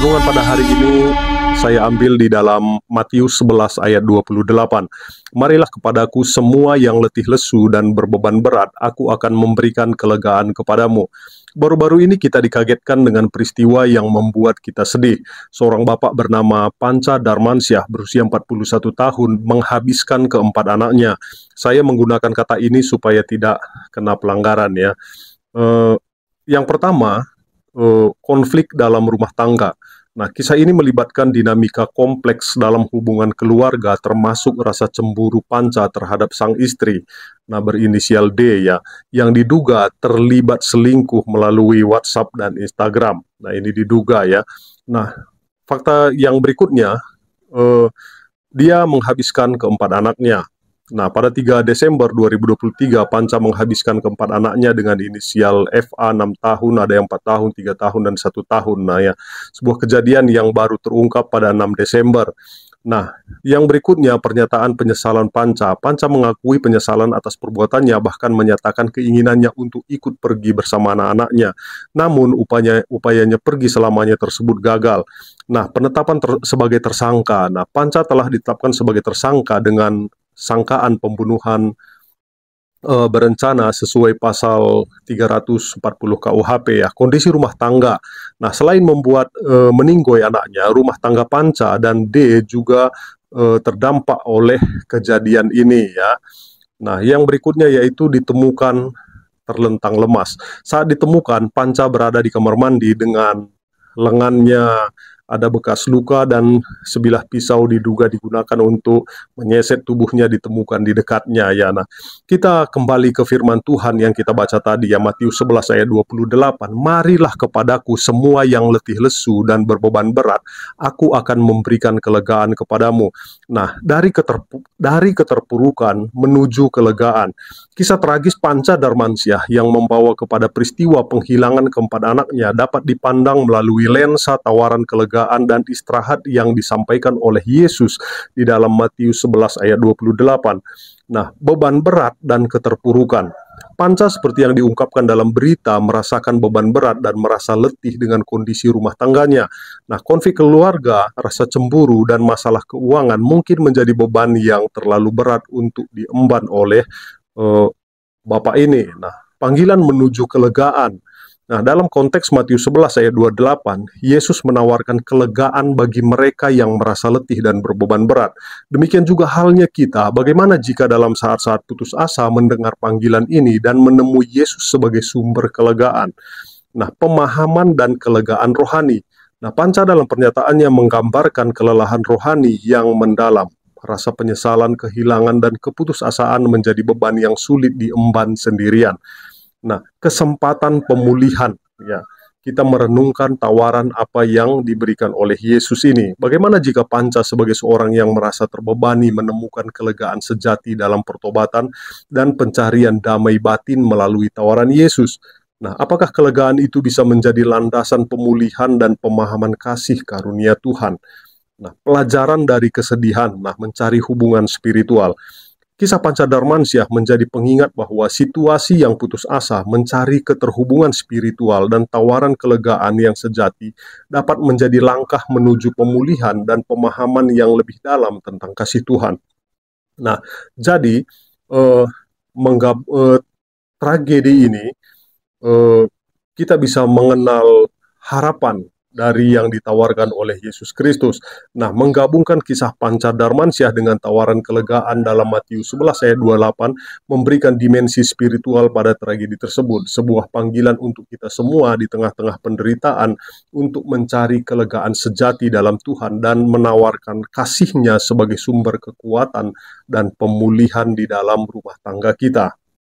Renungan pada hari ini saya ambil di dalam Matius 11 ayat 28. Marilah kepadaku semua yang letih lesu dan berbeban berat, aku akan memberikan kelegaan kepadamu. Baru-baru ini kita dikagetkan dengan peristiwa yang membuat kita sedih. Seorang bapak bernama Panca Darmansyah berusia 41 tahun menghabiskan keempat anaknya. Saya menggunakan kata ini supaya tidak kena pelanggaran ya. Yang pertama, konflik dalam rumah tangga. Nah, kisah ini melibatkan dinamika kompleks dalam hubungan keluarga, termasuk rasa cemburu Panca terhadap sang istri, nah berinisial D ya, yang diduga terlibat selingkuh melalui WhatsApp dan Instagram. Nah, ini diduga ya. Nah, fakta yang berikutnya, dia menghabiskan keempat anaknya. Nah, pada 3 Desember 2023, Panca menghabiskan keempat anaknya dengan inisial FA 6 tahun, ada yang 4 tahun, 3 tahun, dan 1 tahun. Nah ya, sebuah kejadian yang baru terungkap pada 6 Desember. Nah, yang berikutnya pernyataan penyesalan Panca. Panca mengakui penyesalan atas perbuatannya, bahkan menyatakan keinginannya untuk ikut pergi bersama anak-anaknya. Namun, upayanya pergi selamanya tersebut gagal. Nah, penetapan sebagai tersangka. Nah, Panca telah ditetapkan sebagai tersangka dengan sangkaan pembunuhan berencana sesuai pasal 340 KUHP ya. Kondisi rumah tangga. Nah, selain membuat meninggoy anaknya, rumah tangga Panca dan D juga terdampak oleh kejadian ini ya. Nah, yang berikutnya yaitu ditemukan terlentang lemas. Saat ditemukan, Panca berada di kamar mandi dengan lengannya ada bekas luka dan sebilah pisau diduga digunakan untuk menyeset tubuhnya ditemukan di dekatnya ya. Nah, kita kembali ke firman Tuhan yang kita baca tadi ya, Matius 11 ayat 28. Marilah kepadaku semua yang letih lesu dan berbeban berat, aku akan memberikan kelegaan kepadamu. Nah, dari keterpurukan menuju kelegaan. Kisah tragis Panca Darmansyah yang membawa kepada peristiwa penghilangan keempat anaknya dapat dipandang melalui lensa tawaran kelegaan dan istirahat yang disampaikan oleh Yesus di dalam Matius 11 ayat 28. Nah, beban berat dan keterpurukan. Panca seperti yang diungkapkan dalam berita merasakan beban berat dan merasa letih dengan kondisi rumah tangganya. Nah, konflik keluarga, rasa cemburu, dan masalah keuangan mungkin menjadi beban yang terlalu berat untuk diemban oleh bapak ini. Nah, panggilan menuju kelegaan. Nah, dalam konteks Matius 11 ayat 28, Yesus menawarkan kelegaan bagi mereka yang merasa letih dan berbeban berat. Demikian juga halnya kita, bagaimana jika dalam saat-saat putus asa mendengar panggilan ini dan menemui Yesus sebagai sumber kelegaan. Nah, pemahaman dan kelegaan rohani. Nah, Panca dalam pernyataannya menggambarkan kelelahan rohani yang mendalam. Rasa penyesalan, kehilangan, dan keputusasaan menjadi beban yang sulit diemban sendirian. Nah, kesempatan pemulihan ya. Kita merenungkan tawaran apa yang diberikan oleh Yesus ini. Bagaimana jika Panca sebagai seorang yang merasa terbebani menemukan kelegaan sejati dalam pertobatan dan pencarian damai batin melalui tawaran Yesus? Nah, apakah kelegaan itu bisa menjadi landasan pemulihan dan pemahaman kasih karunia Tuhan? Nah, pelajaran dari kesedihan, nah mencari hubungan spiritual. Kisah Panca Darmansyah menjadi pengingat bahwa situasi yang putus asa mencari keterhubungan spiritual dan tawaran kelegaan yang sejati dapat menjadi langkah menuju pemulihan dan pemahaman yang lebih dalam tentang kasih Tuhan. Nah, jadi tragedi ini kita bisa mengenal harapan dari yang ditawarkan oleh Yesus Kristus. Nah, menggabungkan kisah Panca Darmansyah dengan tawaran kelegaan dalam Matius 11 ayat 28 memberikan dimensi spiritual pada tragedi tersebut, sebuah panggilan untuk kita semua di tengah-tengah penderitaan untuk mencari kelegaan sejati dalam Tuhan dan menawarkan kasih-Nya sebagai sumber kekuatan dan pemulihan di dalam rumah tangga kita.